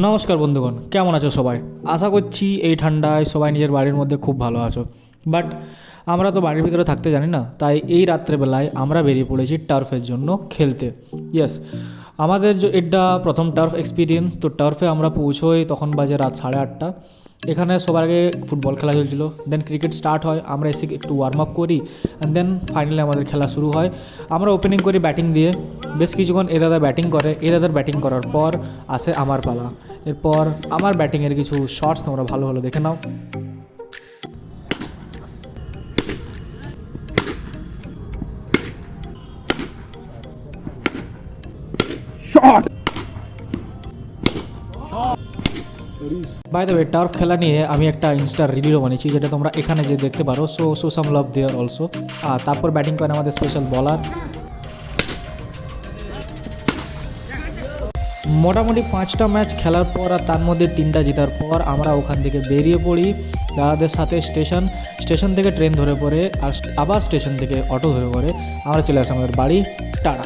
নমস্কার বন্ধুগণ, কেমন আছো সবাই? আশা করছি এই ঠান্ডায় সবাই নিজের বাড়ির মধ্যে খুব ভালো আছো। বাট আমরা তো বাড়ির ভিতরে থাকতে জানি না, তাই এই রাত্রেবেলায় আমরা বেরিয়ে পড়েছি টার্ফের জন্য খেলতে। ইয়েস, আমাদের এটা প্রথম টার্ফ এক্সপিরিয়েন্স। তো টার্ফে আমরা পৌঁছোই তখন বাজে রাত 8:30। এখানে সবার আগে ফুটবল খেলা চলছিল, দেন ক্রিকেট স্টার্ট হয়, আমরা এসে একটু ওয়ার্ম আপ করি অ্যান্ড দেন ফাইনালি আমাদের খেলা শুরু হয়। আমরা ওপেনিং করি ব্যাটিং দিয়ে, বেশ কিছুক্ষণ এ দাদা ব্যাটিং করে, এ দাদার ব্যাটিং করার পর আসে আমার পালা। এরপর আমার ব্যাটিংয়ের কিছু শটস তোমরা ভালো ভালো দেখে নাও। বাই দ্য ওয়ে, টার্ফ খেলা নিয়ে আমি একটা ইনস্টা রিলও বানিয়েছি, যেটা তোমরা এখানে যে দেখতে পারো। সো সাম লাভ দেয়ার অলসো। আর তারপর ব্যাটিং করে আমাদের স্পেশাল বলার। মোটামুটি 5টা ম্যাচ খেলার পর আর তার মধ্যে 3টা জেতার পর আমরা ওখান থেকে বেরিয়ে পড়ি দাদাদের সাথে স্টেশন থেকে ট্রেন ধরে পড়ে, আর আবার স্টেশন থেকে অটো ধরে পড়ে আমরা চলে আসি আমাদের বাড়ি। টাটা।